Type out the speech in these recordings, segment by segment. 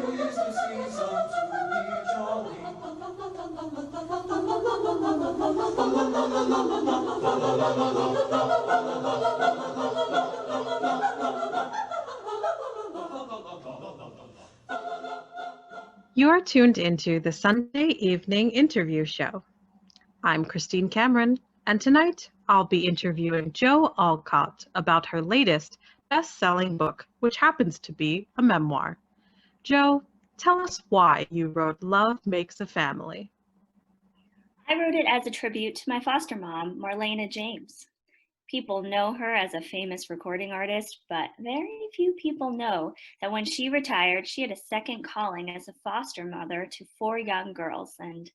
'tis the season to be jolly. You are tuned into the Sunday Evening Interview Show. I'm Christine Cameron, and tonight I'll be interviewing Jo Alcott about her latest best-selling book, which happens to be a memoir. Jo, tell us why you wrote Love Makes a Family. I wrote it as a tribute to my foster mom, Marlena James. People know her as a famous recording artist, but very few people know that when she retired, she had a second calling as a foster mother to 4 young girls, and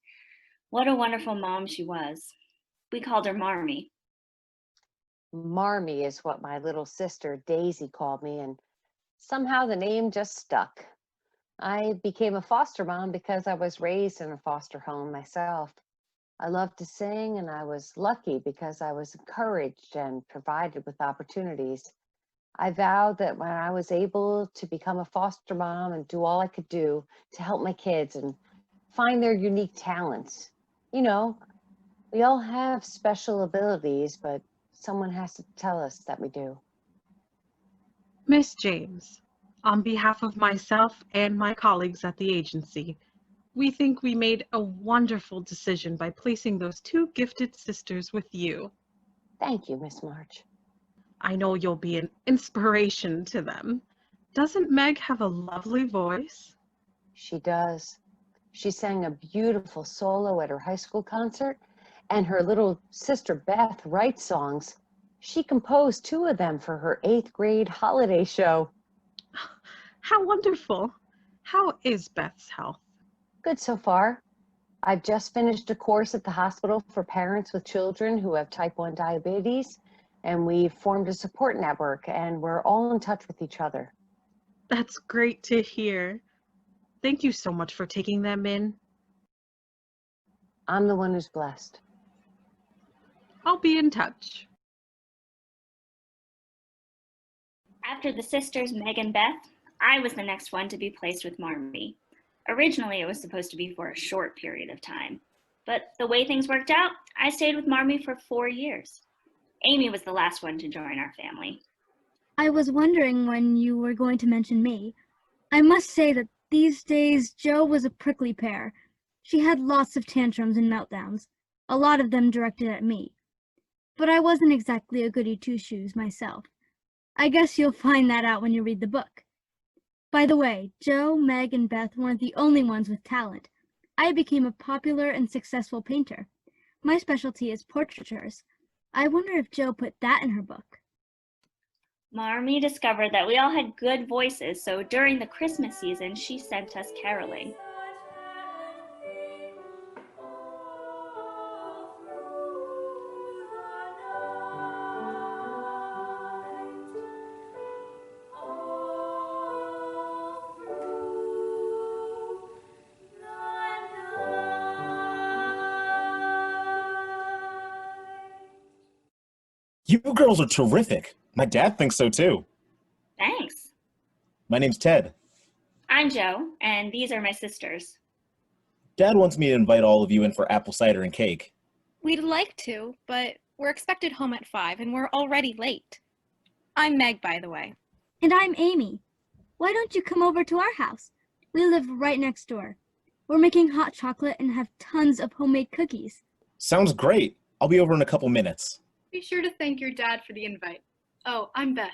what a wonderful mom she was. We called her Marmy. Marmy is what my little sister Daisy called me, and somehow the name just stuck. I became a foster mom because I was raised in a foster home myself. I loved to sing, and I was lucky because I was encouraged and provided with opportunities. I vowed that when I was able to become a foster mom and do all I could do to help my kids and find their unique talents. You know, we all have special abilities, but someone has to tell us that we do. Miss James, on behalf of myself and my colleagues at the agency, we think we made a wonderful decision by placing those 2 gifted sisters with you. Thank you, Miss March. I know you'll be an inspiration to them. Doesn't Meg have a lovely voice? She does. She sang a beautiful solo at her high school concert, and her little sister Beth writes songs. She composed 2 of them for her 8th grade holiday show. How wonderful. How is Beth's health? Good so far. I've just finished a course at the hospital for parents with children who have type 1 diabetes, and we've formed a support network, and we're all in touch with each other. That's great to hear. Thank you so much for taking them in. I'm the one who's blessed. I'll be in touch. After the sisters Meg and Beth, I was the next one to be placed with Marmy. Originally, it was supposed to be for a short period of time, but the way things worked out, I stayed with Marmy for 4 years. Amy was the last one to join our family. I was wondering when you were going to mention me. I must say that these days Jo was a prickly pear. She had lots of tantrums and meltdowns, a lot of them directed at me. But I wasn't exactly a goody two-shoes myself. I guess you'll find that out when you read the book. By the way, Jo, Meg, and Beth weren't the only ones with talent. I became a popular and successful painter. My specialty is portraitures. I wonder if Jo put that in her book. Marmy discovered that we all had good voices, so during the Christmas season, she sent us caroling. You girls are terrific. My dad thinks so too. Thanks. My name's Ted. I'm Jo, and these are my sisters. Dad wants me to invite all of you in for apple cider and cake. We'd like to, but we're expected home at 5 and we're already late. I'm Meg, by the way. And I'm Amy. Why don't you come over to our house? We live right next door. We're making hot chocolate and have tons of homemade cookies. Sounds great. I'll be over in a couple minutes. Be sure to thank your dad for the invite. Oh, I'm Beth.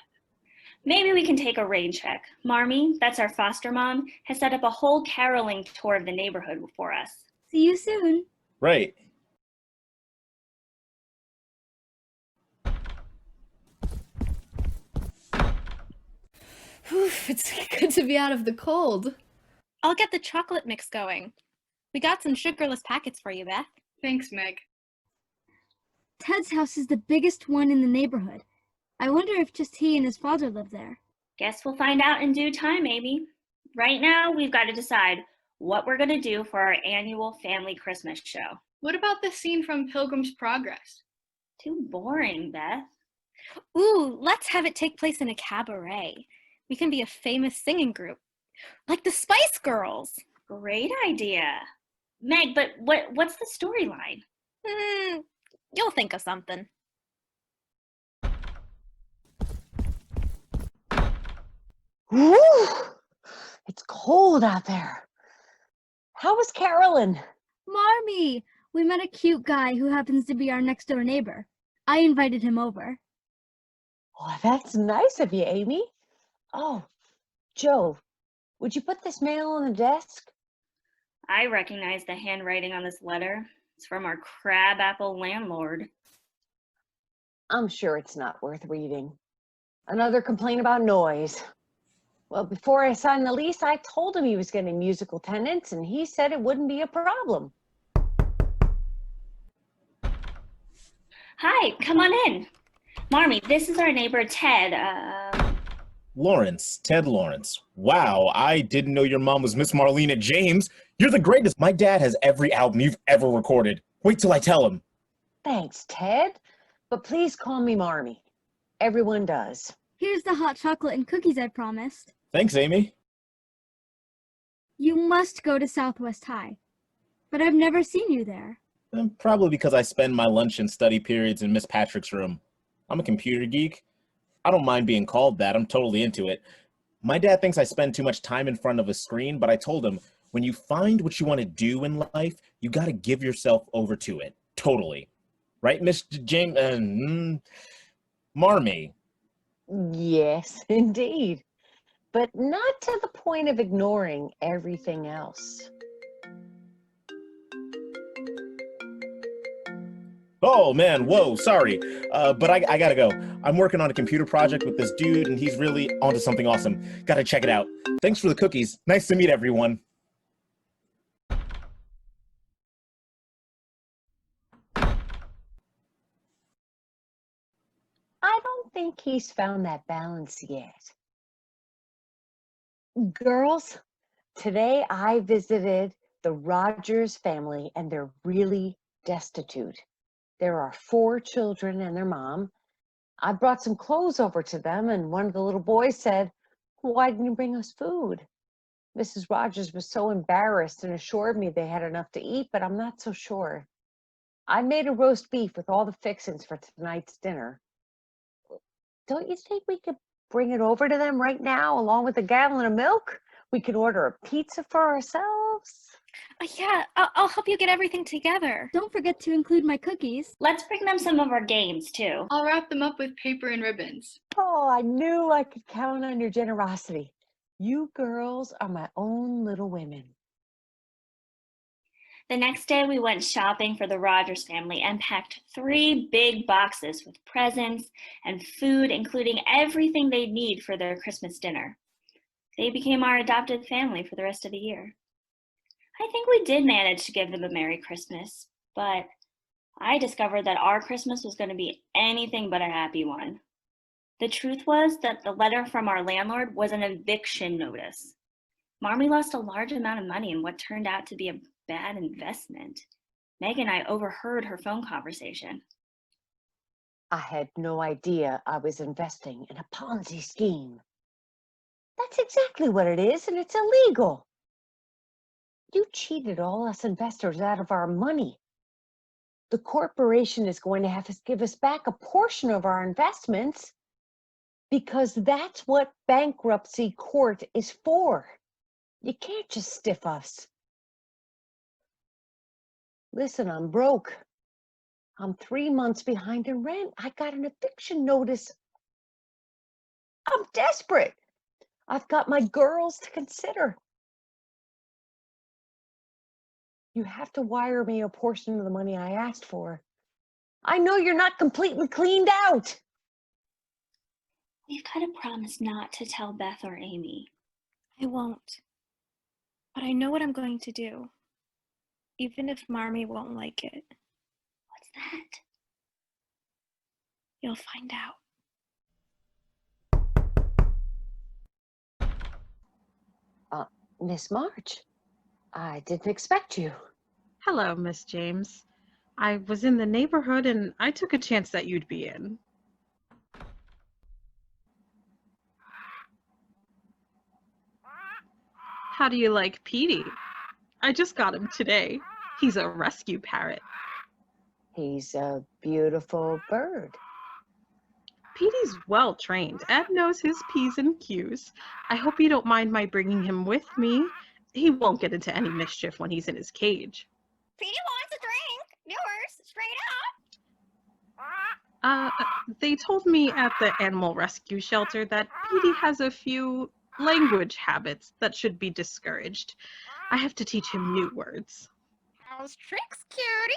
Maybe we can take a rain check. Marmy, that's our foster mom, has set up a whole caroling tour of the neighborhood for us. See you soon. Right. It's good to be out of the cold. I'll get the chocolate mix going. We got some sugarless packets for you, Beth. Thanks, Meg. Ted's house is the biggest one in the neighborhood. I wonder if just he and his father live there. Guess we'll find out in due time, Amy. Right now, we've got to decide what we're going to do for our annual family Christmas show. What about the scene from Pilgrim's Progress? Too boring, Beth. Ooh, let's have it take place in a cabaret. We can be a famous singing group. Like the Spice Girls. Great idea. Meg, but what's the storyline? You'll think of something. Woo! It's cold out there. How was Carolyn? Marmee! We met a cute guy who happens to be our next door neighbor. I invited him over. Oh, that's nice of you, Amy. Oh, Joe, would you put this mail on the desk? I recognize the handwriting on this letter. It's from our crabapple landlord. I'm sure it's not worth reading. Another complaint about noise. Well, before I signed the lease, I told him he was getting musical tenants, and he said it wouldn't be a problem. Hi, come on in. Marmee, this is our neighbor Ted. Lawrence, Ted Lawrence. Wow, I didn't know your mom was Miss Marlena James. You're the greatest. My dad has every album you've ever recorded. Wait till I tell him. Thanks, Ted. But please call me Marmee. Everyone does. Here's the hot chocolate and cookies I promised. Thanks, Amy. You must go to Southwest High. But I've never seen you there. Probably because I spend my lunch and study periods in Miss Patrick's room. I'm a computer geek. I don't mind being called that. I'm totally into it. My dad thinks I spend too much time in front of a screen, but I told him, when you find what you want to do in life, you got to give yourself over to it. Totally. Right, Miss James? Marmee? Yes, indeed. But not to the point of ignoring everything else. Oh, man, whoa, sorry. But I gotta go. I'm working on a computer project with this dude, and he's really onto something awesome. Gotta check it out. Thanks for the cookies. Nice to meet everyone. I don't think he's found that balance yet. Girls, today I visited the Rogers family, and they're really destitute. There are 4 children and their mom. I brought some clothes over to them, and one of the little boys said, "Why didn't you bring us food?" Mrs. Rogers was so embarrassed and assured me they had enough to eat, but I'm not so sure. I made a roast beef with all the fixings for tonight's dinner. Don't you think we could bring it over to them right now, along with a gallon of milk? We could order a pizza for ourselves. Yeah, I'll help you get everything together. Don't forget to include my cookies. Let's bring them some of our games, too. I'll wrap them up with paper and ribbons. Oh, I knew I could count on your generosity. You girls are my own little women. The next day, we went shopping for the Rogers family and packed 3 big boxes with presents and food, including everything they'd need for their Christmas dinner. They became our adopted family for the rest of the year. I think we did manage to give them a Merry Christmas, but I discovered that our Christmas was going to be anything but a happy one. The truth was that the letter from our landlord was an eviction notice. Marmee lost a large amount of money in what turned out to be a bad investment. Meg and I overheard her phone conversation. I had no idea I was investing in a Ponzi scheme. That's exactly what it is, and it's illegal. You cheated all us investors out of our money. The corporation is going to have to give us back a portion of our investments because that's what bankruptcy court is for. You can't just stiff us. Listen, I'm broke. I'm 3 months behind in rent. I got an eviction notice. I'm desperate. I've got my girls to consider. You have to wire me a portion of the money I asked for. I know you're not completely cleaned out. We've got to promise not to tell Beth or Amy. I won't. But I know what I'm going to do. Even if Marmee won't like it. What's that? You'll find out. Miss March, I didn't expect you. Hello, Miss James. I was in the neighborhood and I took a chance that you'd be in. How do you like Petey? I just got him today. He's a rescue parrot. He's a beautiful bird. Petey's well trained and knows his P's and Q's. I hope you don't mind my bringing him with me. He won't get into any mischief when he's in his cage. Petey wants a drink. Yours, straight They told me at the animal rescue shelter that Petey has a few language habits that should be discouraged. I have to teach him new words. How's tricks, cutie?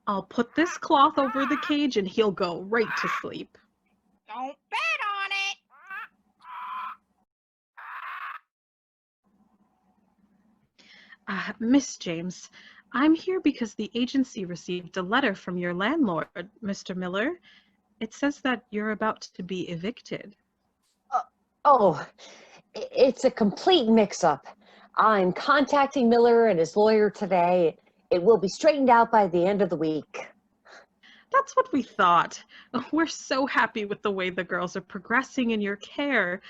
I'll put this cloth over the cage and he'll go right to sleep. Don't bet on it. Miss James, I'm here because the agency received a letter from your landlord, Mr. Miller. It says that you're about to be evicted. Oh, it's a complete mix-up. I'm contacting Miller and his lawyer today. It will be straightened out by the end of the week. That's what we thought. We're so happy with the way the girls are progressing in your care.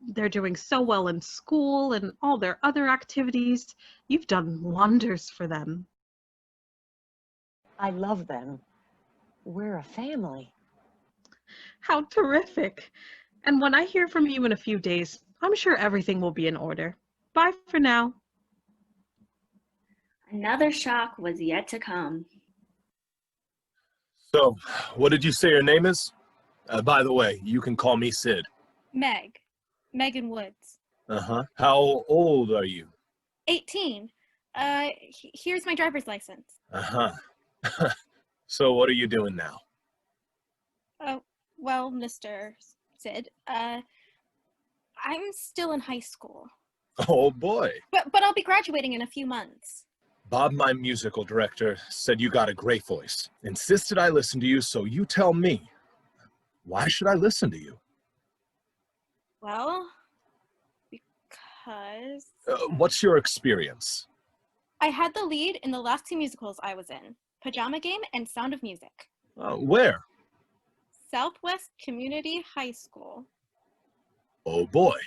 They're doing so well in school and all their other activities. You've done wonders for them. I love them. We're a family. How terrific. And when I hear from you in a few days, I'm sure everything will be in order. Bye for now. Another shock was yet to come. So, what did you say your name is? By the way, you can call me Sid. Meg. Megan Woods. Uh-huh. How old are you? 18. Here's my driver's license. Uh-huh. So what are you doing now? Well, Mr. Sid, I'm still in high school. Oh boy. But I'll be graduating in a few months. Bob, my musical director, said you got a great voice. Insisted I listen to you, so you tell me. Why should I listen to you? Well, because... What's your experience? I had the lead in the last two musicals I was in, Pajama Game and Sound of Music. Where? Southwest Community High School. Oh boy.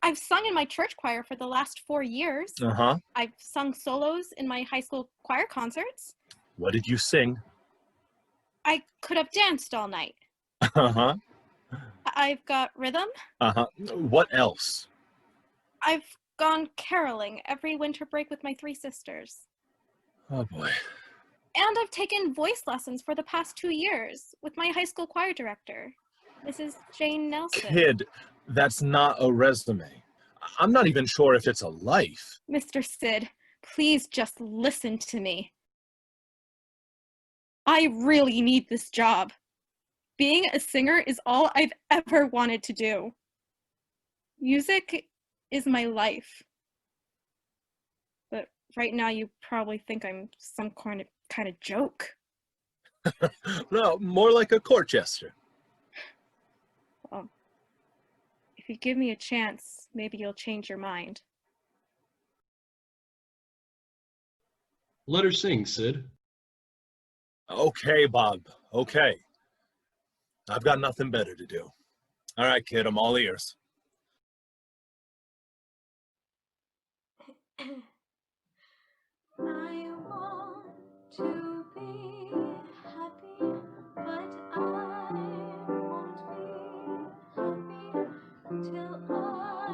I've sung in my church choir for the last 4 years. Uh-huh. I've sung solos in my high school choir concerts. What did you sing? I could have danced all night. Uh-huh. I've got rhythm. Uh-huh. What else? I've gone caroling every winter break with my 3 sisters. Oh boy. And I've taken voice lessons for the past 2 years with my high school choir director, Mrs. Jane Nelson. Kid, that's not a resume. I'm not even sure if it's a life. Mr. Sid, please just listen to me. I really need this job. Being a singer is all I've ever wanted to do. Music is my life. But right now you probably think I'm some kind of joke. No, more like a court jester. Well, if you give me a chance, maybe you'll change your mind. Let her sing, Sid. Okay, Bob. Okay. I've got nothing better to do. All right, kid, I'm all ears. I want to be happy, but I won't be happy till I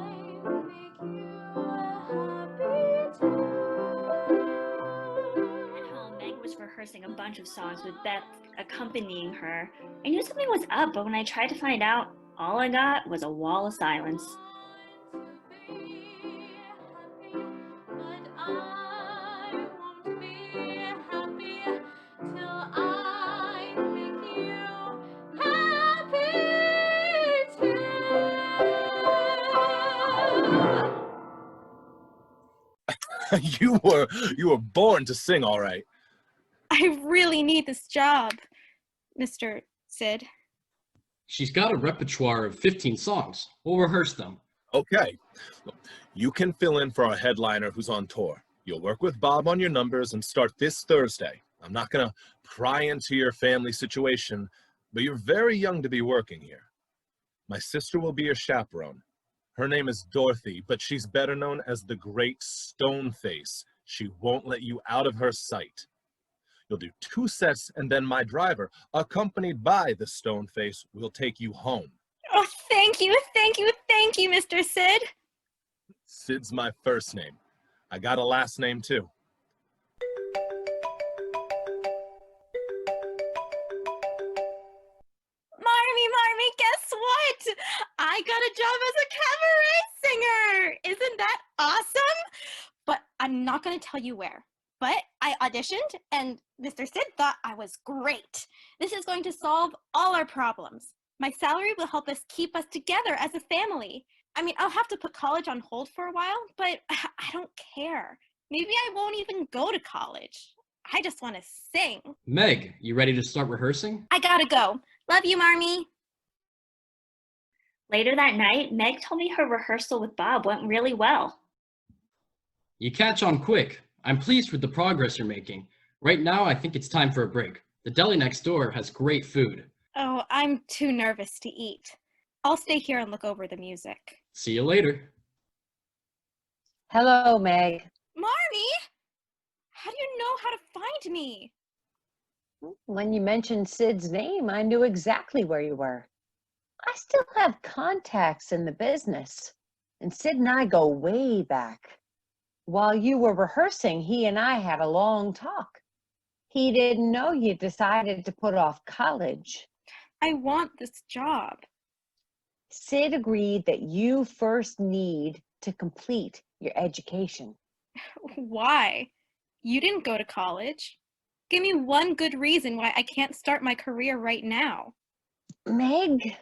make you happy too. At home, Meg was rehearsing a bunch of songs with Beth accompanying her. I knew something was up, but when I tried to find out, all I got was a wall of silence. You were born to sing, all right. I really need this job, Mr. Sid. She's got a repertoire of 15 songs. We'll rehearse them. Okay. You can fill in for our headliner who's on tour. You'll work with Bob on your numbers and start this Thursday. I'm not going to pry into your family situation, but you're very young to be working here. My sister will be your chaperone. Her name is Dorothy, but she's better known as the Great Stoneface. She won't let you out of her sight. You'll do 2 sets, and then my driver, accompanied by the Stoneface, will take you home. Oh, thank you, Mr. Sid. Sid's my first name. I got a last name, too. Marmy, guess what? I got a job as a cabaret singer. Isn't that awesome? But I'm not going to tell you where. But I auditioned, and Mr. Sid thought I was great. This is going to solve all our problems. My salary will help us keep us together as a family. I mean, I'll have to put college on hold for a while, but I don't care. Maybe I won't even go to college. I just want to sing. Meg, you ready to start rehearsing? I gotta go. Love you, Marmy. Later that night, Meg told me her rehearsal with Bob went really well. You catch on quick. I'm pleased with the progress you're making. Right now, I think it's time for a break. The deli next door has great food. Oh, I'm too nervous to eat. I'll stay here and look over the music. See you later. Hello, Meg. Marmy! How do you know how to find me? When you mentioned Sid's name, I knew exactly where you were. I still have contacts in the business, and Sid and I go way back. While you were rehearsing, he and I had a long talk. He didn't know you decided to put off college. I want this job. Sid agreed that you first need to complete your education. Why? You didn't go to college. Give me one good reason why I can't start my career right now. Meg,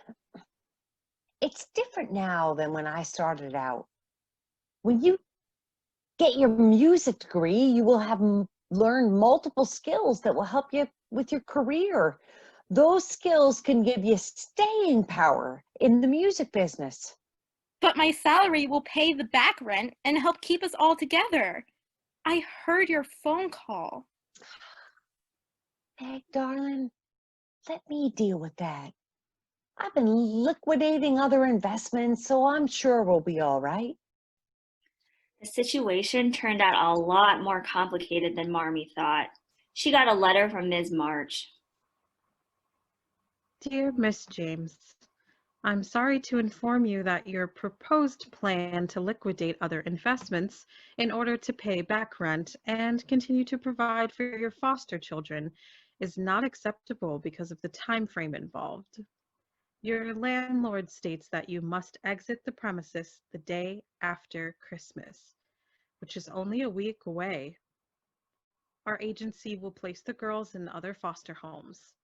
it's different now than when I started out. When you get your music degree, you will have learned multiple skills that will help you with your career. Those skills can give you staying power in the music business. But my salary will pay the back rent and help keep us all together. I heard your phone call. Meg, darling, let me deal with that. I've been liquidating other investments, so I'm sure we'll be all right. The situation turned out a lot more complicated than Marmy thought. She got a letter from Ms. March. Dear Miss James, I'm sorry to inform you that your proposed plan to liquidate other investments in order to pay back rent and continue to provide for your foster children is not acceptable because of the time frame involved. Your landlord states that you must exit the premises the day after Christmas, which is only a week away. Our agency will place the girls in other foster homes.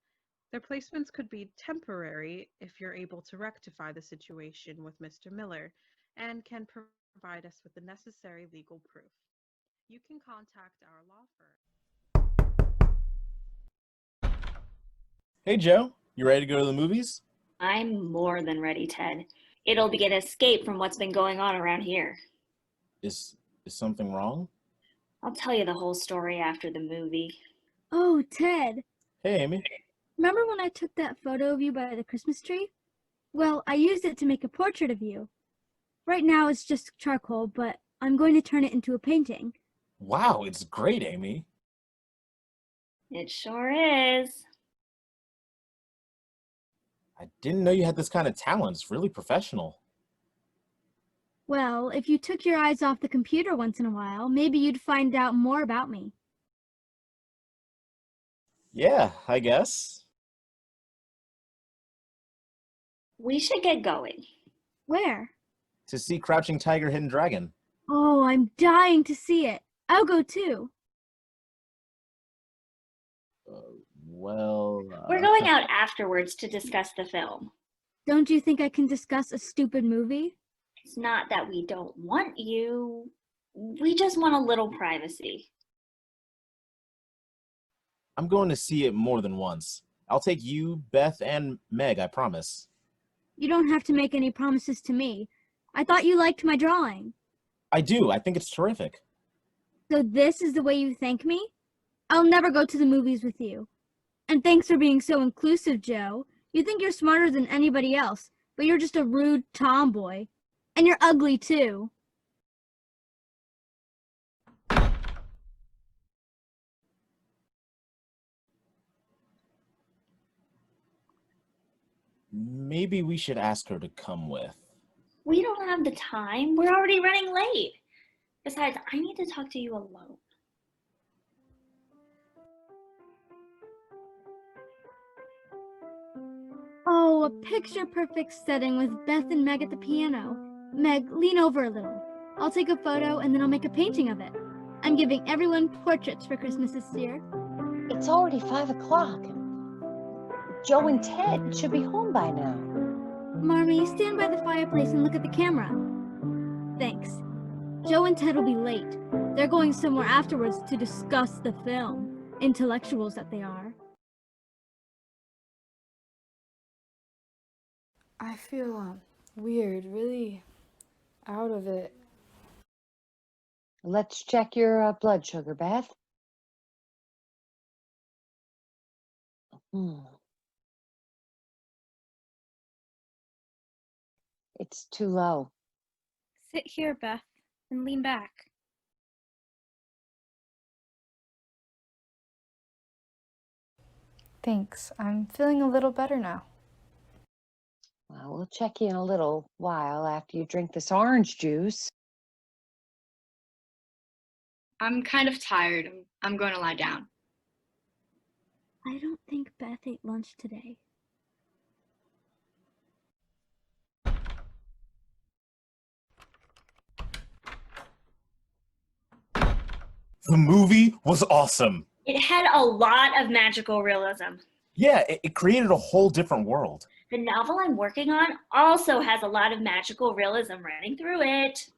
Their placements could be temporary if you're able to rectify the situation with Mr. Miller and can provide us with the necessary legal proof. You can contact our law firm. Hey, Joe, you ready to go to the movies? I'm more than ready, Ted. It'll be an escape from what's been going on around here. Is something wrong? I'll tell you the whole story after the movie. Oh, Ted. Hey, Amy. Remember when I took that photo of you by the Christmas tree? Well, I used it to make a portrait of you. Right now it's just charcoal, but I'm going to turn it into a painting. Wow, it's great, Amy. It sure is. I didn't know you had this kind of talent. It's really professional. Well, if you took your eyes off the computer once in a while, maybe you'd find out more about me. Yeah, I guess. We should get going. Where? To see Crouching Tiger, Hidden Dragon. Oh, I'm dying to see it. I'll go too. We're going out afterwards to discuss the film. Don't you think I can discuss a stupid movie? It's not that we don't want you. We just want a little privacy. I'm going to see it more than once. I'll take you, Beth, and Meg, I promise. You don't have to make any promises to me. I thought you liked my drawing. I do. I think it's terrific. So this is the way you thank me? I'll never go to the movies with you. And thanks for being so inclusive, Joe. You think you're smarter than anybody else, but you're just a rude tomboy. And you're ugly too. Maybe we should ask her to come with. We don't have the time. We're already running late. Besides, I need to talk to you alone. Oh, a picture-perfect setting with Beth and Meg at the piano. Meg, lean over a little. I'll take a photo and then I'll make a painting of it. I'm giving everyone portraits for Christmas this year. It's already 5 o'clock. Joe and Ted should be home by now. Marmee, stand by the fireplace and look at the camera. Thanks. Joe and Ted will be late. They're going somewhere afterwards to discuss the film. Intellectuals that they are. I feel weird, really out of it. Let's check your blood sugar, Beth. It's too low. Sit here, Beth, and lean back. Thanks. I'm feeling a little better now. Well, we'll check you in a little while after you drink this orange juice. I'm kind of tired. I'm going to lie down. I don't think Beth ate lunch today. The movie was awesome. It had a lot of magical realism. Yeah, it created a whole different world. The novel I'm working on also has a lot of magical realism running through it.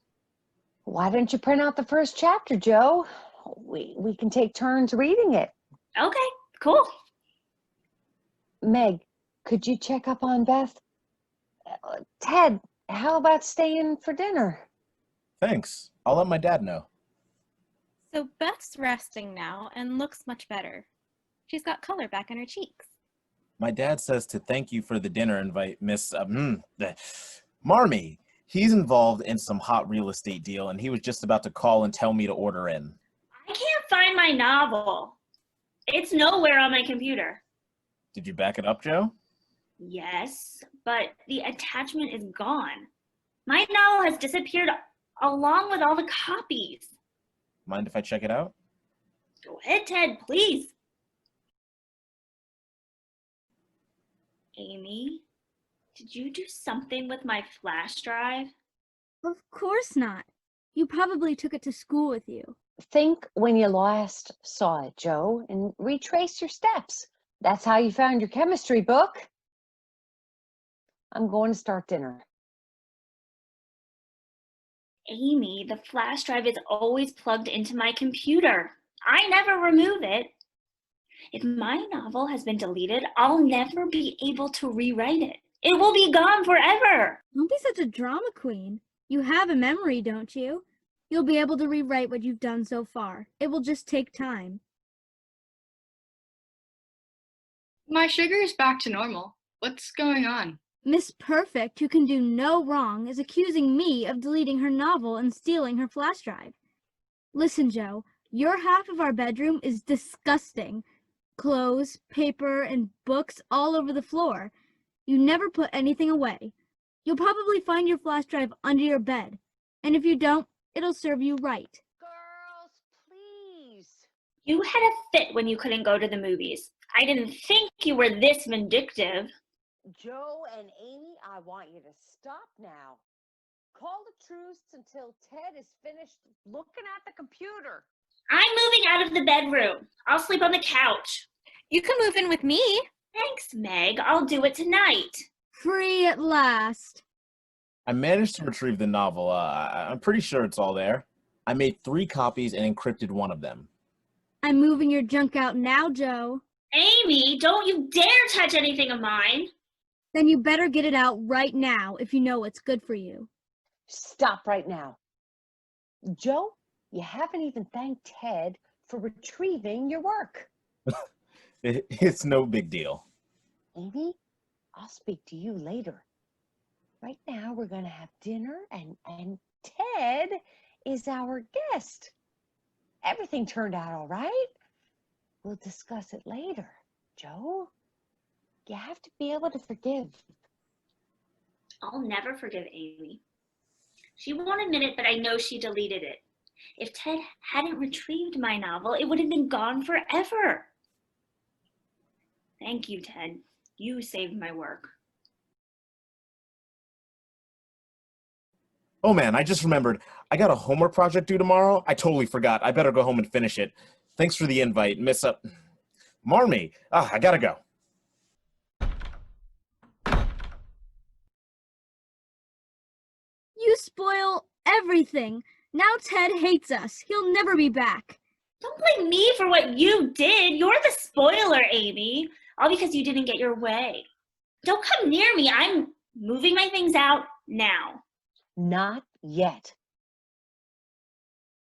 Why don't you print out the first chapter, Joe? We can take turns reading it. Okay, cool. Meg, could you check up on Beth? Ted, how about staying for dinner? Thanks. I'll let my dad know. So Beth's resting now and looks much better. She's got color back in her cheeks. My dad says to thank you for the dinner invite, Miss Marmee. He's involved in some hot real estate deal, and he was just about to call and tell me to order in. I can't find my novel. It's nowhere on my computer. Did you back it up, Joe? Yes, but the attachment is gone. My novel has disappeared along with all the copies. Mind if I check it out? Go ahead, Ted, please. Amy, did you do something with my flash drive? Of course not. You probably took it to school with you. Think when you last saw it, Joe, and retrace your steps. That's how you found your chemistry book. I'm going to start dinner. Amy, the flash drive is always plugged into my computer. I never remove it. If my novel has been deleted, I'll never be able to rewrite it. It will be gone forever. Don't be such a drama queen. You have a memory, don't you? You'll be able to rewrite what you've done so far. It will just take time. My sugar is back to normal. What's going on? Miss Perfect, who can do no wrong, is accusing me of deleting her novel and stealing her flash drive. Listen, Joe, your half of our bedroom is disgusting. Clothes, paper, and books all over the floor. You never put anything away. You'll probably find your flash drive under your bed. And if you don't, it'll serve you right. Girls, please. You had a fit when you couldn't go to the movies. I didn't think you were this vindictive. Joe and Amy, I want you to stop now. Call a truce until Ted is finished looking at the computer. I'm moving out of the bedroom. I'll sleep on the couch. You can move in with me. Thanks, Meg. I'll do it tonight. Free at last. I managed to retrieve the novel. I'm pretty sure it's all there. I made 3 copies and encrypted one of them. I'm moving your junk out now, Joe. Amy, don't you dare touch anything of mine. Then you better get it out right now if you know what's good for you. Stop right now. Joe, you haven't even thanked Ted for retrieving your work. It's no big deal. Amy, I'll speak to you later. Right now we're gonna have dinner and Ted is our guest. Everything turned out all right. We'll discuss it later. Joe, you have to be able to forgive. I'll never forgive Amy. She won't admit it, but I know she deleted it. If Ted hadn't retrieved my novel, it would have been gone forever. Thank you, Ted. You saved my work. Oh man, I just remembered. I got a homework project due tomorrow. I totally forgot. I better go home and finish it. Thanks for the invite, Miss Marmee. I gotta go. You spoil everything. Now Ted hates us. He'll never be back. Don't blame me for what you did. You're the spoiler, Amy. All because you didn't get your way. Don't come near me. I'm moving my things out now. Not yet.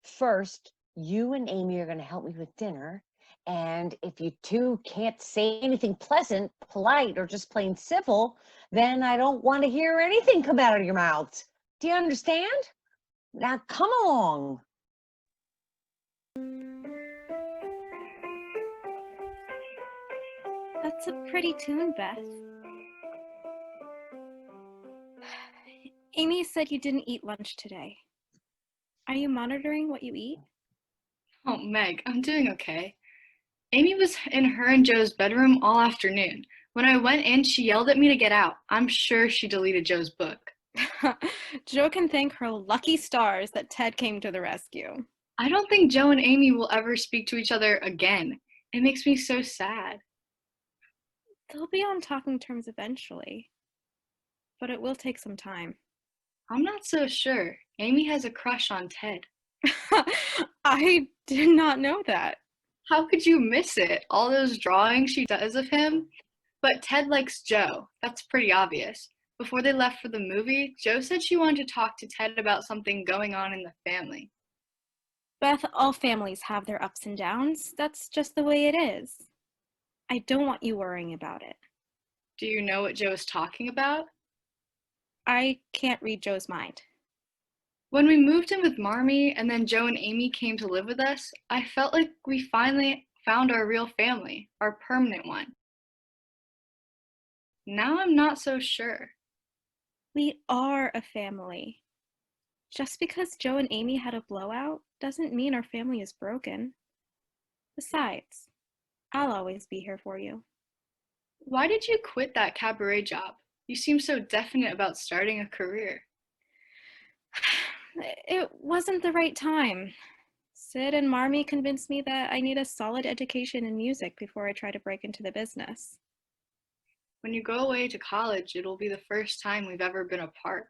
First, you and Amy are going to help me with dinner. And if you two can't say anything pleasant, polite, or just plain civil, then I don't want to hear anything come out of your mouths. Do you understand? Now come along. That's a pretty tune, Beth. Amy said you didn't eat lunch today. Are you monitoring what you eat? Oh, Meg, I'm doing okay. Amy was in her and Joe's bedroom all afternoon. When I went in, she yelled at me to get out. I'm sure she deleted Joe's book. Joe can thank her lucky stars that Ted came to the rescue. I don't think Joe and Amy will ever speak to each other again. It makes me so sad. They'll be on talking terms eventually, but it will take some time. I'm not so sure. Amy has a crush on Ted. I did not know that. How could you miss it? All those drawings she does of him? But Ted likes Joe. That's pretty obvious. Before they left for the movie, Joe said she wanted to talk to Ted about something going on in the family. Beth, all families have their ups and downs. That's just the way it is. I don't want you worrying about it. Do you know what Joe's talking about? I can't read Joe's mind. When we moved in with Marmee and then Joe and Amy came to live with us, I felt like we finally found our real family, our permanent one. Now I'm not so sure. We are a family. Just because Joe and Amy had a blowout doesn't mean our family is broken. Besides, I'll always be here for you. Why did you quit that cabaret job? You seem so definite about starting a career. It wasn't the right time. Sid and Marmee convinced me that I need a solid education in music before I try to break into the business. When you go away to college, it'll be the first time we've ever been apart.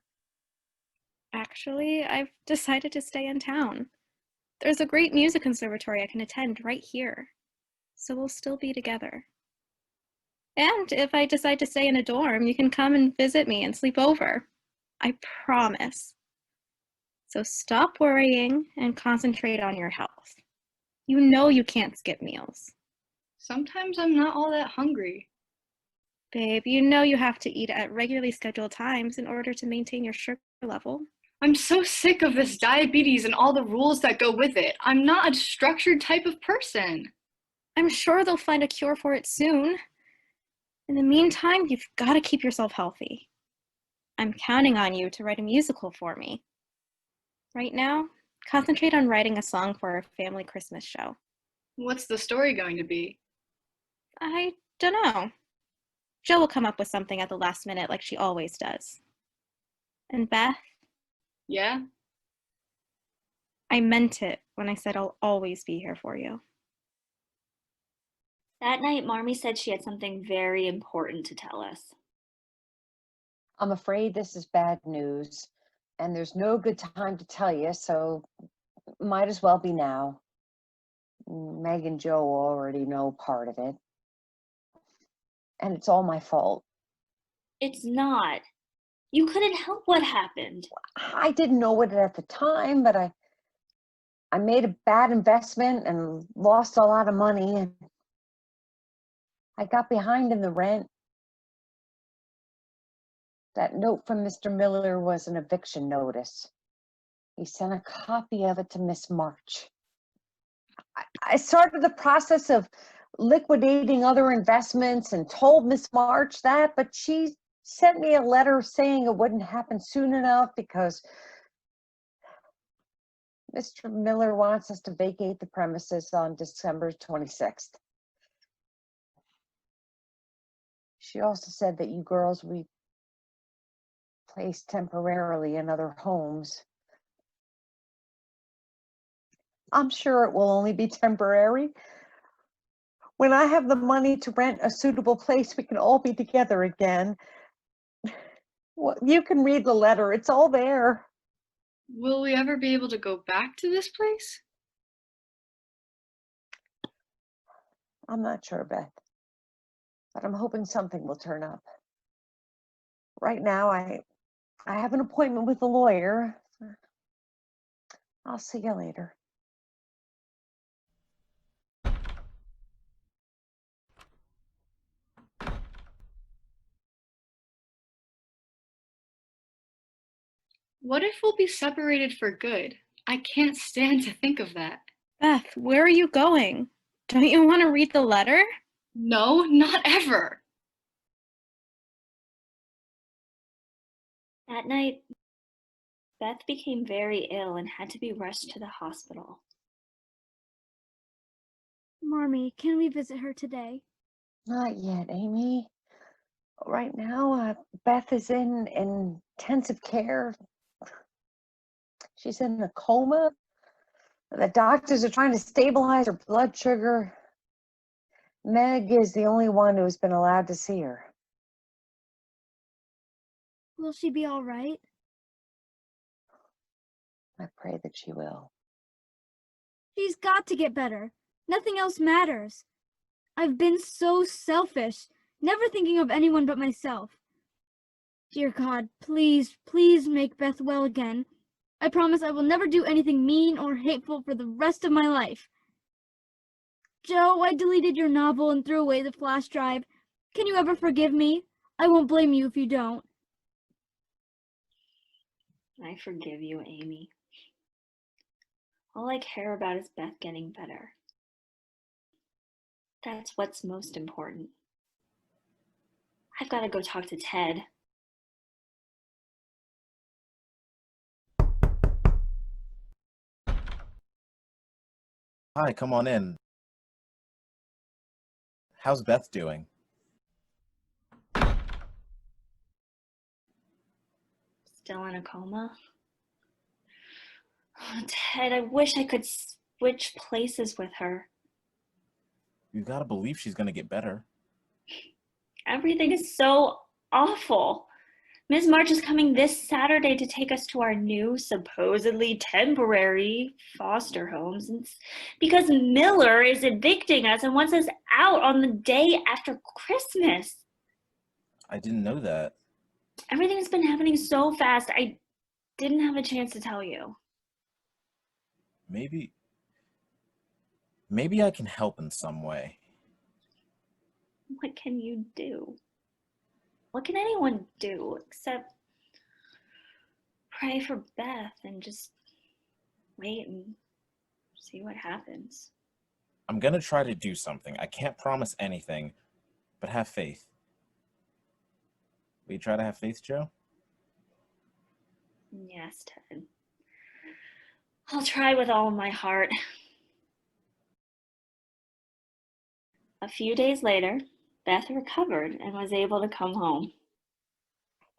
Actually, I've decided to stay in town. There's a great music conservatory I can attend right here, so we'll still be together. And if I decide to stay in a dorm, you can come and visit me and sleep over. I promise. So stop worrying and concentrate on your health. You know you can't skip meals. Sometimes I'm not all that hungry. Babe, you know you have to eat at regularly scheduled times in order to maintain your sugar level. I'm so sick of this diabetes and all the rules that go with it. I'm not a structured type of person. I'm sure they'll find a cure for it soon. In the meantime, you've got to keep yourself healthy. I'm counting on you to write a musical for me. Right now, concentrate on writing a song for our family Christmas show. What's the story going to be? I don't know. Jill will come up with something at the last minute like she always does. And Beth? Yeah? I meant it when I said I'll always be here for you. That night, Marmee said she had something very important to tell us. I'm afraid this is bad news, and there's no good time to tell you, so might as well be now. Meg and Joe already know part of it. And it's all my fault. It's not. You couldn't help what happened. I didn't know it at the time, but I made a bad investment and lost a lot of money, and I got behind in the rent. That note from Mr. Miller was an eviction notice. He sent a copy of it to Miss March. I started the process of liquidating other investments and told Miss March that, but she sent me a letter saying it wouldn't happen soon enough because Mr. Miller wants us to vacate the premises on December 26th. She also said that you girls will be placed temporarily in other homes. I'm sure it will only be temporary. When I have the money to rent a suitable place, we can all be together again. Well, you can read the letter. It's all there. Will we ever be able to go back to this place? I'm not sure, Beth, but I'm hoping something will turn up. Right now, I have an appointment with a lawyer. I'll see you later. What if we'll be separated for good? I can't stand to think of that. Beth, where are you going? Don't you want to read the letter? No, not ever. That night, Beth became very ill and had to be rushed to the hospital. Marmee, can we visit her today? Not yet, Amy. Right now, Beth is in intensive care. She's in a coma. The doctors are trying to stabilize her blood sugar. Meg is the only one who's been allowed to see her. Will she be all right? I pray that she will. She's got to get better. Nothing else matters. I've been so selfish, never thinking of anyone but myself. Dear God, please, please make Beth well again. I promise I will never do anything mean or hateful for the rest of my life. Joe, I deleted your novel and threw away the flash drive. Can you ever forgive me? I won't blame you if you don't. I forgive you, Amy. All I care about is Beth getting better. That's what's most important. I've got to go talk to Ted. Hi, come on in. How's Beth doing? Still in a coma? Oh, Ted, I wish I could switch places with her. You gotta believe she's gonna get better. Everything is so awful. Ms. March is coming this Saturday to take us to our new, supposedly temporary foster homes because Miller is evicting us and wants us out on the day after Christmas. I didn't know that. Everything's been happening so fast, I didn't have a chance to tell you. Maybe I can help in some way. What can you do? What can anyone do except pray for Beth and just wait and see what happens? I'm gonna try to do something. I can't promise anything, but have faith. Will you try to have faith, Joe? Yes, Ted. I'll try with all of my heart. A few days later, Beth recovered and was able to come home.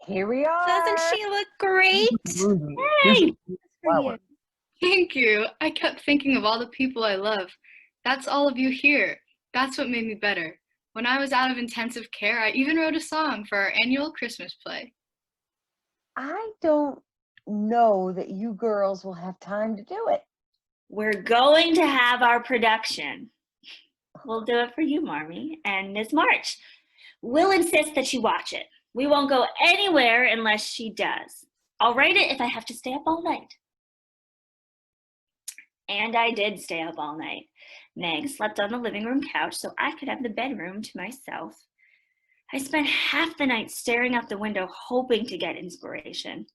Here we are. Doesn't she look great? Hey! Flower. Thank you. I kept thinking of all the people I love. That's all of you here. That's what made me better. When I was out of intensive care, I even wrote a song for our annual Christmas play. I don't know that you girls will have time to do it. We're going to have our production. We'll do it for you, Marmee, and Miss March. We'll insist that you watch it. We won't go anywhere unless she does. I'll write it if I have to stay up all night. And I did stay up all night. Meg slept on the living room couch so I could have the bedroom to myself. I spent half the night staring out the window, hoping to get inspiration.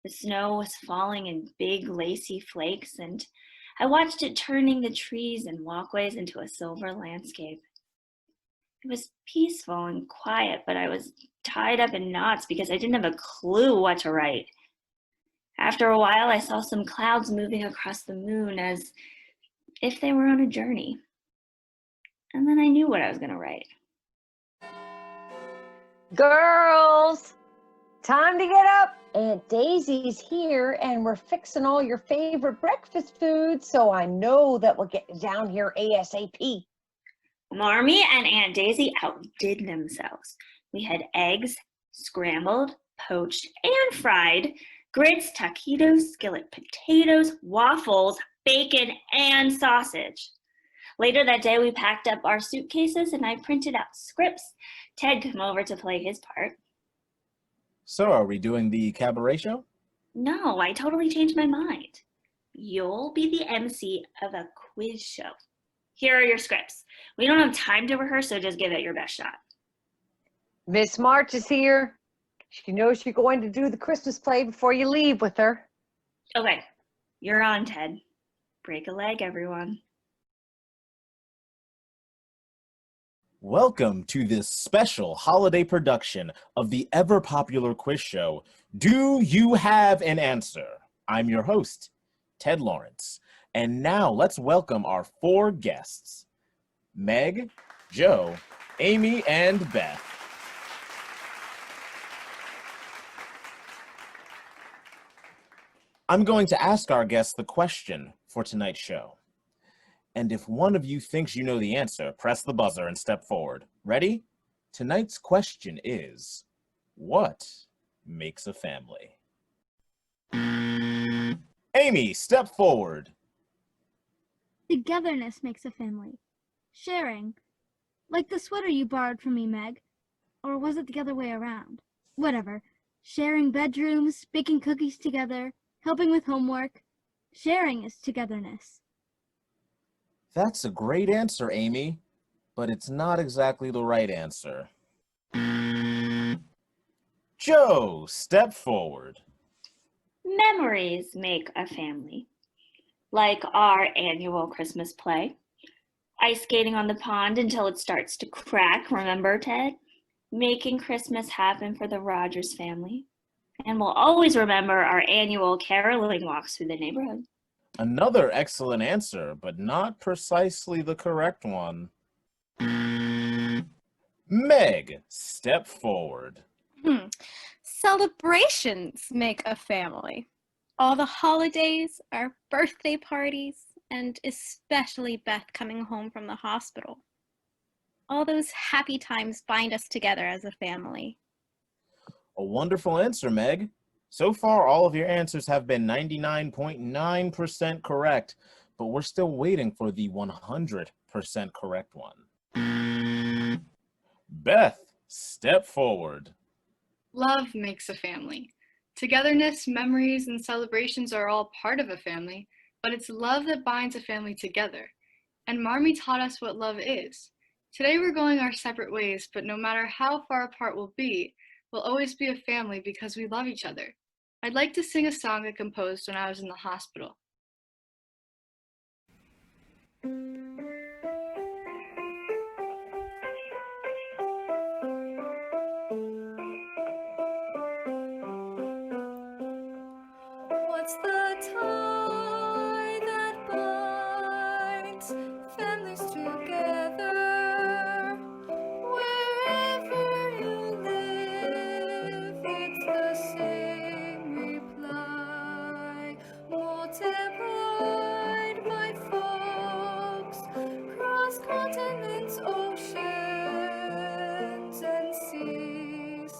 The snow was falling in big, lacy flakes, and I watched it turning the trees and walkways into a silver landscape. It was peaceful and quiet, but I was tied up in knots because I didn't have a clue what to write. After a while, I saw some clouds moving across the moon as if they were on a journey. And then I knew what I was going to write. Girls, time to get up. Aunt Daisy's here and we're fixing all your favorite breakfast foods, so I know that we'll get you down here ASAP. Marmee and Aunt Daisy outdid themselves. We had eggs, scrambled, poached, and fried, grits, taquitos, skillet potatoes, waffles, bacon, and sausage. Later that day, we packed up our suitcases and I printed out scripts. Ted came over to play his part. So are we doing the cabaret show? No, I totally changed my mind. You'll be the MC of a quiz show. Here are your scripts. We don't have time to rehearse, so just give it your best shot. Miss March is here. She knows you're going to do the Christmas play before you leave with her. Okay, you're on, Ted. Break a leg, everyone. Welcome to this special holiday production of the ever-popular quiz show, Do You Have an Answer? I'm your host, Ted Lawrence. And now let's welcome our 4 guests, Meg, Joe, Amy, and Beth. I'm going to ask our guests the question for tonight's show. And if one of you thinks you know the answer, press the buzzer and step forward. Ready? Tonight's question is, what makes a family? Amy, step forward. Togetherness makes a family. Sharing. Like the sweater you borrowed from me, Meg. Or was it the other way around? Whatever. Sharing bedrooms, baking cookies together, helping with homework. Sharing is togetherness. That's a great answer, Amy, but it's not exactly the right answer. Joe, step forward. Memories make a family. Like our annual Christmas play. Ice skating on the pond until it starts to crack, remember, Ted? Making Christmas happen for the Rogers family. And we'll always remember our annual caroling walks through the neighborhood. Another excellent answer, but not precisely the correct one. Meg, step forward. Celebrations make a family. All the holidays, our birthday parties, and especially Beth coming home from the hospital. All those happy times bind us together as a family. A wonderful answer, Meg. So far, all of your answers have been 99.9% correct, but we're still waiting for the 100% correct one. Beth, step forward. Love makes a family. Togetherness, memories, and celebrations are all part of a family, but it's love that binds a family together. And Marmee taught us what love is. Today we're going our separate ways, but no matter how far apart we'll be, we'll always be a family because we love each other. I'd like to sing a song I composed when I was in the hospital. What's the tie that binds families together? Wherever you live, it's the same reply. Multiplied by folks, cross continents, oceans, and seas.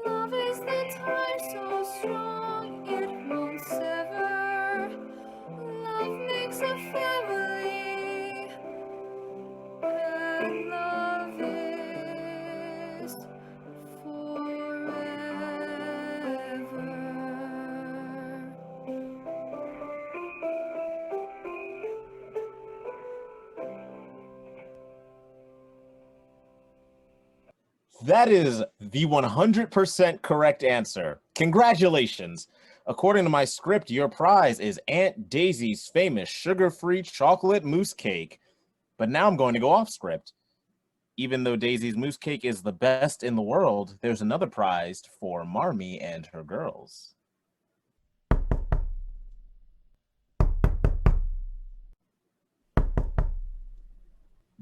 Love is the tie so strong it won't That is the 100% correct answer. Congratulations. According to my script, your prize is Aunt Daisy's famous sugar-free chocolate mousse cake. But now I'm going to go off script. Even though Daisy's mousse cake is the best in the world, there's another prize for Marmee and her girls.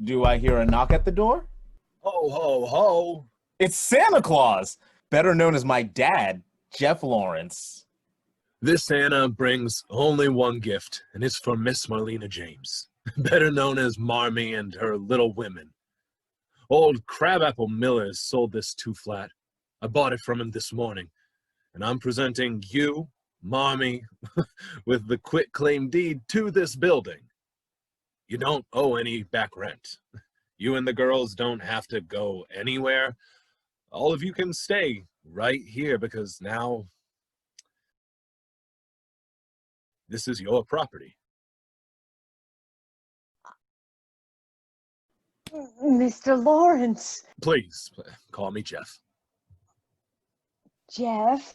Do I hear a knock at the door? Ho, ho, ho. It's Santa Claus, better known as my dad, Jeff Lawrence. This Santa brings only one gift, and it's for Miss Marlena James, better known as Marmee and her little women. Old Crabapple Millers sold this 2-flat. I bought it from him this morning, and I'm presenting you, Marmee, with the quitclaim deed to this building. You don't owe any back rent. You and the girls don't have to go anywhere. All of you can stay right here because now this is your property. Mr. Lawrence. Please, call me Jeff. Jeff,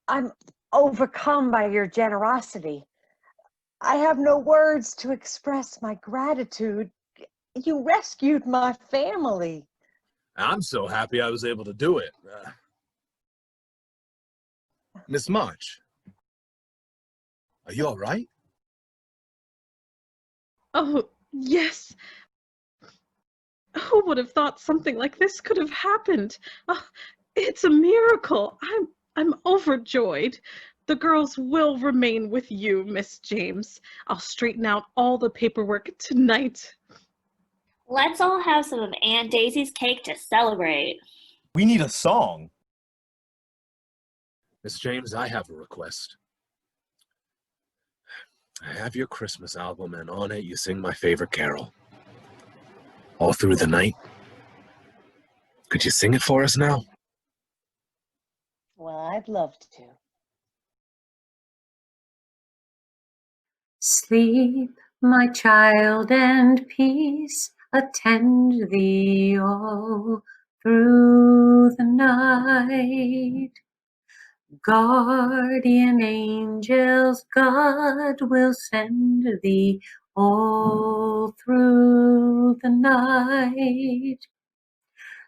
I'm overcome by your generosity. I have no words to express my gratitude. You rescued my family. I'm so happy I was able to do it. Miss March, are you all right? Oh, yes. Who would have thought something like this could have happened? Oh, it's a miracle. I'm overjoyed. The girls will remain with you, Miss James. I'll straighten out all the paperwork tonight. Let's all have some of Aunt Daisy's cake to celebrate. We need a song. Miss James, I have a request. I have your Christmas album, and on it you sing my favorite carol. All through the night. Could you sing it for us now? Well, I'd love to. Sleep, my child, and peace attend thee all through the night. Guardian angels God will send thee all through the night.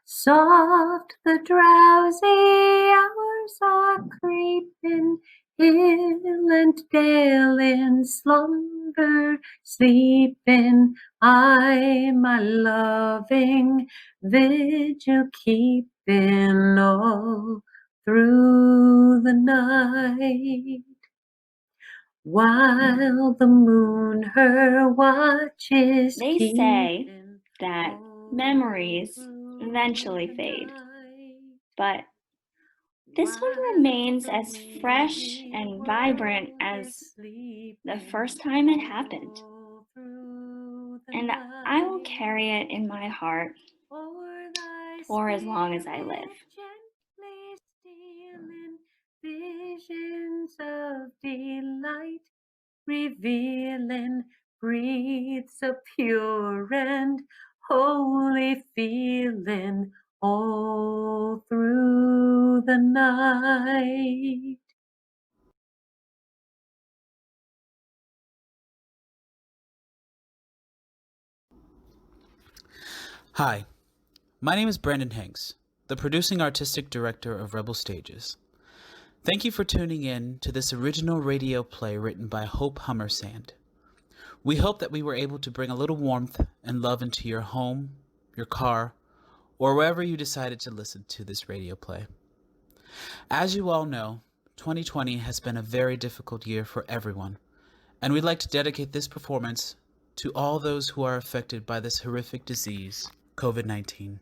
Soft the drowsy hours are creeping, hill and dale in slumber sleeping. I, my loving, vigil keeping all through the night. While the moon her watches They say that memories eventually fade, but this one remains as fresh and vibrant as the first time it happened. And I will carry it in my heart for as long as I live. Visions of delight, revealing, breathes a pure and holy feeling all through the night. Hi, my name is Brandon Hanks, the producing artistic director of Rebel Stages. Thank you for tuning in to this original radio play written by Hope Hommersand. We hope that we were able to bring a little warmth and love into your home, your car, or wherever you decided to listen to this radio play. As you all know, 2020 has been a very difficult year for everyone, and we'd like to dedicate this performance to all those who are affected by this horrific disease, COVID-19.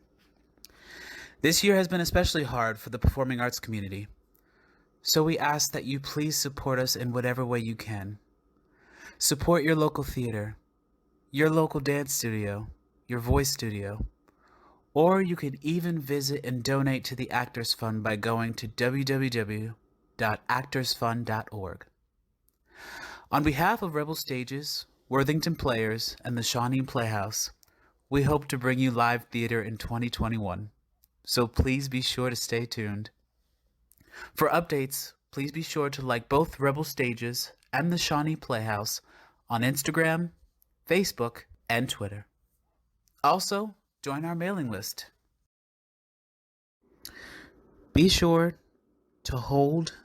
This year has been especially hard for the performing arts community, so we ask that you please support us in whatever way you can. Support your local theater, your local dance studio, your voice studio, or you can even visit and donate to the Actors Fund by going to www.actorsfund.org. On behalf of Rebel Stages, Worthington Players, and the Shawnee Playhouse, we hope to bring you live theater in 2021. so please be sure to stay tuned. For updates, please be sure to like both Rebel Stages and the Shawnee Playhouse on Instagram, Facebook, and Twitter. Also, join our mailing list. Be sure to hold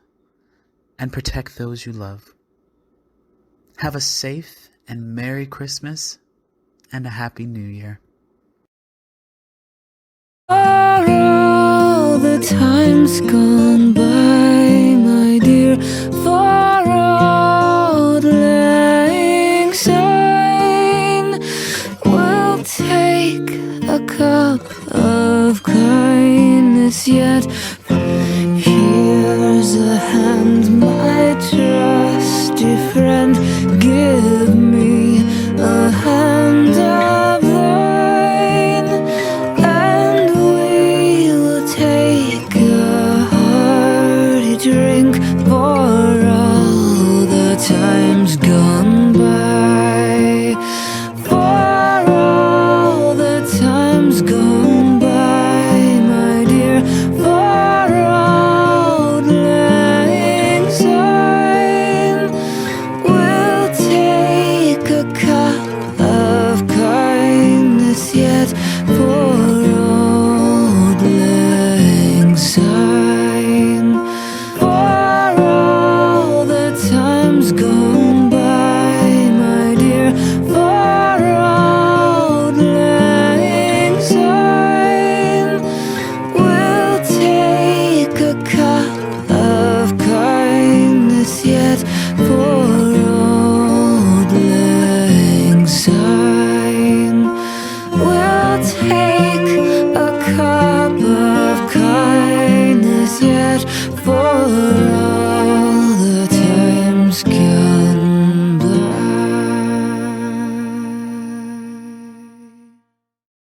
and protect those you love. Have a safe and Merry Christmas and a Happy New Year. For all the times gone by, my dear, for old lang syne, we'll take a cup of kindness yet. Here's a hand, my trusty friend, give me a hand of thine, and we will take a hearty drink for all the times gone by, for all the times gone by, my dear, for old lang syne, we'll take a cup of kindness yet for old lang syne, for all the times gone by, my dear, for old lang syne, we'll take a cup of kindness yet for old lang syne. We'll take a cup of kindness yet for